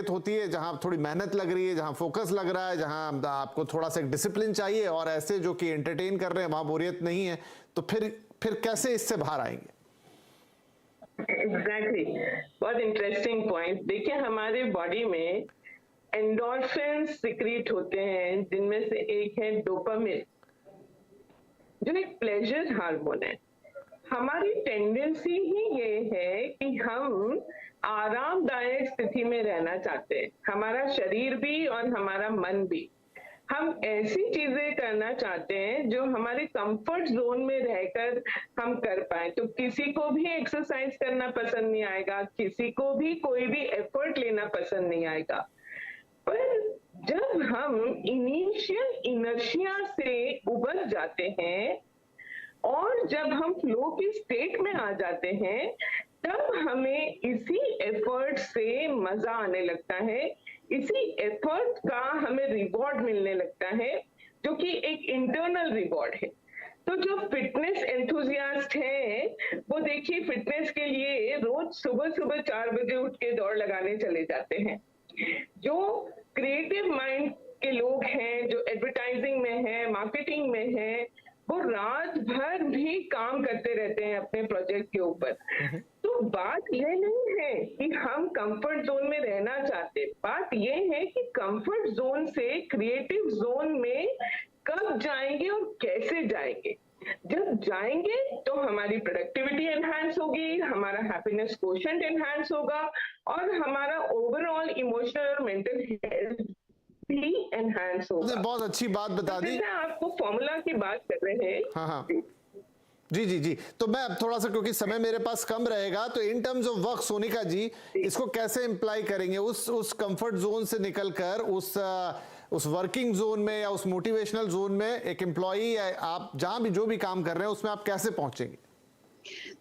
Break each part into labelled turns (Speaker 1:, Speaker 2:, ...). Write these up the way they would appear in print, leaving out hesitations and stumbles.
Speaker 1: होती है जहां थोड़ी मेहनत लग रही है, जहां फोकस लग रहा है, जहां आपको थोड़ा सा डिसिप्लिन चाहिए, और ऐसे जो कि एंटरटेन कर रहे हैं वहां बोरियत नहीं है, तो फिर कैसे इससे बाहर आएंगे?
Speaker 2: एग्जैक्टली बहुत इंटरेस्टिंग पॉइंट। देखिए, हमारे बॉडी में एंडोर्फिन सिक्रीट होते हैं, जिनमें से एक है डोपामिन, जो एक प्लेजर हार्मोन है। हमारी टेंडेंसी ही ये है कि हम आरामदायक स्थिति में रहना चाहते हैं, हमारा शरीर भी और हमारा मन भी। हम ऐसी चीजें करना चाहते हैं जो हमारे कंफर्ट जोन में रहकर हम कर पाए। तो किसी को भी एक्सरसाइज करना पसंद नहीं आएगा, किसी को भी कोई भी एफर्ट लेना पसंद नहीं आएगा। पर जब हम इनिशियल इनर्शिया से उबर जाते हैं और जब हम फ्लो की स्टेट में आ जाते हैं, तब हमें इसी एफर्ट से मजा आने लगता है, इसी एफर्ट का हमें रिवॉर्ड मिलने लगता है, जो कि एक इंटरनल रिवॉर्ड है। तो जो फिटनेस एंथुजियास्ट है, वो देखिए फिटनेस के लिए रोज सुबह सुबह 4 बजे उठ के दौड़ लगाने चले जाते हैं। जो क्रिएटिव माइंड के लोग हैं, जो एडवर्टाइजिंग में है, मार्केटिंग में है, वो रात भर भी काम करते रहते हैं अपने प्रोजेक्ट के ऊपर। तो बात ये नहीं है कि हम कंफर्ट जोन में रहना चाहते, बात ये है कि कंफर्ट जोन से क्रिएटिव जोन में कब जाएंगे और कैसे जाएंगे। जब जाएंगे तो हमारी प्रोडक्टिविटी एनहांस होगी, हमारा हैप्पीनेस क्वोशेंट एनहांस होगा, और हमारा ओवरऑल इमोशनल और मेंटल हेल्थ भी एनहांस होगा।
Speaker 1: बहुत अच्छी बात बता दी।
Speaker 2: आपको फॉर्मूला की बात कर रहे हैं।
Speaker 1: हाँ, जी जी जी। तो मैं अब थोड़ा सा, क्योंकि समय मेरे पास कम रहेगा, तो in terms of work Sonika ji इसको कैसे इम्प्लाई करेंगे, उस कंफर्ट जोन से निकलकर उस वर्किंग जोन में या उस मोटिवेशनल जोन में एक एम्प्लॉई, आप जहां भी जो भी काम कर रहे हैं उसमें आप कैसे पहुंचेंगे?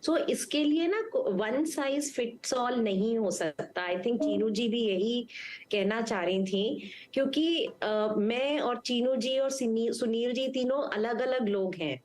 Speaker 3: सो इसके लिए ना वन साइज फिट्स ऑल नहीं हो सकता। आई थिंक चीनू जी भी यही कहना चाह रही थी, क्योंकि मैं और चीनू जी और सुनील जी तीनों अलग अलग लोग हैं।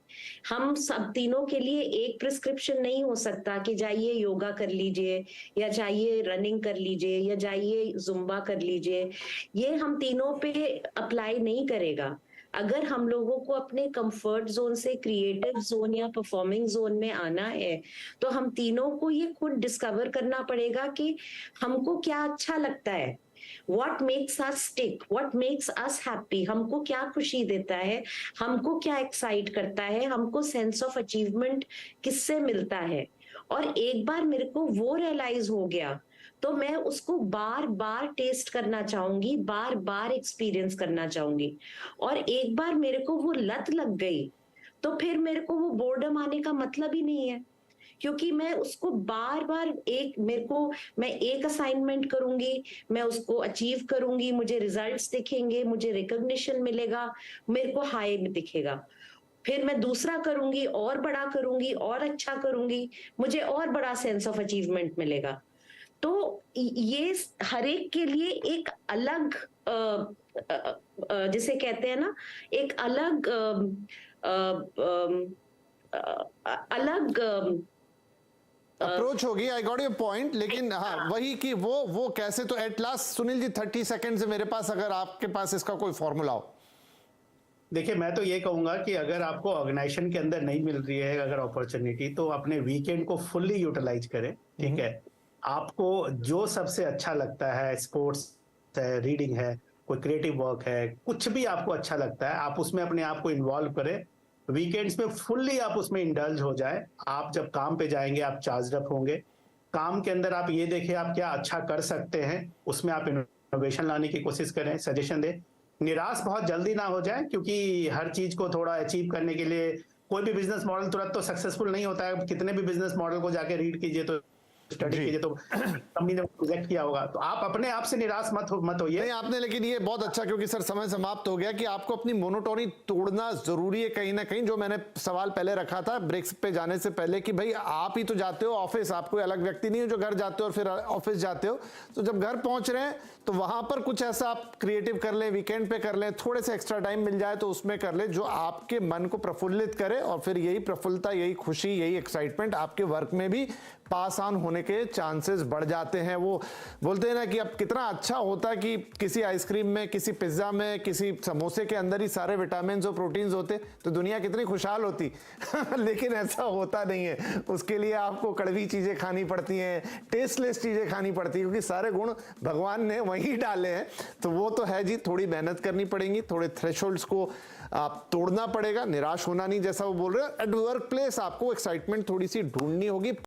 Speaker 3: हम सब तीनों के लिए एक प्रिस्क्रिप्शन नहीं हो सकता कि जाइए योगा कर लीजिए, या जाइए रनिंग कर लीजिए, या जाइए जुम्बा कर लीजिए। ये हम तीनों पे अप्लाई नहीं करेगा। अगर हम लोगों को अपने कंफर्ट जोन से क्रिएटिव जोन या परफॉर्मिंग जोन में आना है, तो हम तीनों को ये खुद डिस्कवर करना पड़ेगा कि हमको क्या अच्छा लगता है, what makes us tick, what makes us happy, हमको क्या खुशी देता है, हमको क्या एक्साइट करता है, हमको सेंस ऑफ अचीवमेंट किससे मिलता है। और एक बार मेरे को वो रियलाइज हो गया तो मैं उसको बार बार टेस्ट करना चाहूंगी, बार बार एक्सपीरियंस करना चाहूंगी। और एक बार मेरे को वो लत लग गई तो फिर मेरे को वो बोर्डम आने का मतलब ही नहीं है, क्योंकि मैं उसको बार बार मैं एक असाइनमेंट करूंगी, मैं उसको अचीव करूंगी, मुझे रिजल्ट्स दिखेंगे, मुझे रिकॉग्निशन मिलेगा, मेरे को हाई दिखेगा। फिर मैं दूसरा करूंगी, और बड़ा करूंगी, और अच्छा करूंगी, मुझे और बड़ा सेंस ऑफ अचीवमेंट मिलेगा। तो ये हर एक के लिए एक अलग जिसे कहते हैं ना, एक अलग अलग
Speaker 1: अप्रोच होगी। I got your point. लेकिन हाँ, वही कि वो कैसे, तो at last Sunil ji 30 second से मेरे पास, अगर आपके पास इसका कोई फॉर्मूला हो।
Speaker 4: देखिए, मैं तो ये कहूंगा कि अगर आपको ऑर्गेनाइजेशन के अंदर नहीं मिल रही है अगर अपॉर्चुनिटी, तो अपने वीकेंड को फुल्ली यूटिलाइज करें। ठीक है, आपको जो सबसे अच्छा लगता है, स्पोर्ट्स है, रीडिंग है, कोई क्रिएटिव वर्क है, कुछ भी आपको अच्छा लगता है, आप उसमें अपने आप को इन्वॉल्व करें। वीकेंड्स में फुल्ली आप उसमें इंडल्ज हो जाए। आप जब काम पे जाएंगे आप चार्ज अप होंगे। काम के अंदर आप ये देखिए आप क्या अच्छा कर सकते हैं, उसमें आप इनोवेशन लाने की कोशिश करें, सजेशन दें। निराश बहुत जल्दी ना हो जाए, क्योंकि हर चीज को थोड़ा अचीव करने के लिए कोई भी बिजनेस मॉडल तुरंत तो सक्सेसफुल नहीं होता है। कितने भी बिजनेस मॉडल को जाके रीड कीजिए, तो स्टडी कीजिए, तो कंपनी ने प्रोजेक्ट किया होगा। तो आप अपने आप से निराश मत होइए।
Speaker 1: नहीं, आपने लेकिन ये बहुत अच्छा, क्योंकि सर समय समाप्त हो गया, कि आपको अपनी मोनोटोनी तोड़ना जरूरी है कहीं ना कहीं। जो मैंने सवाल पहले रखा था ब्रेक्स पे जाने से पहले, कि भाई आप ही तो जाते हो ऑफिस, आप कोई अलग व्यक्ति नहीं हो जो घर जाते हो और फिर ऑफिस जाते हो। तो जब घर पहुंच रहे हैं तो वहां पर कुछ ऐसा आप क्रिएटिव कर लें, वीकेंड पे कर लें, थोड़े से एक्स्ट्रा टाइम मिल जाए तो उसमें कर लें जो आपके मन को प्रफुल्लित करे, और फिर यही प्रफुल्लता, यही खुशी, यही एक्साइटमेंट आपके वर्क में भी पास ऑन होने के चांसेस बढ़ जाते हैं। वो बोलते हैं ना कि अब कितना अच्छा होता कि किसी आइसक्रीम में, किसी पिज्जा में, किसी समोसे के अंदर ही सारे विटामिन और प्रोटीन्स होते तो दुनिया कितनी खुशहाल होती लेकिन ऐसा होता नहीं है। उसके लिए आपको कड़वी चीजें खानी पड़ती हैं, टेस्टलेस चीजें खानी पड़ती है, क्योंकि सारे गुण भगवान ने वहीं डाले हैं। तो वो तो है जी, थोड़ी मेहनत करनी पड़ेगी, थोड़े थ्रेशोल्ड्स को आप तोड़ना पड़ेगा, निराश होना नहीं, जैसा वो बोल रहे हैं। एट वर्क प्लेस आपको एक्साइटमेंट थोड़ी सी ढूंढनी होगी।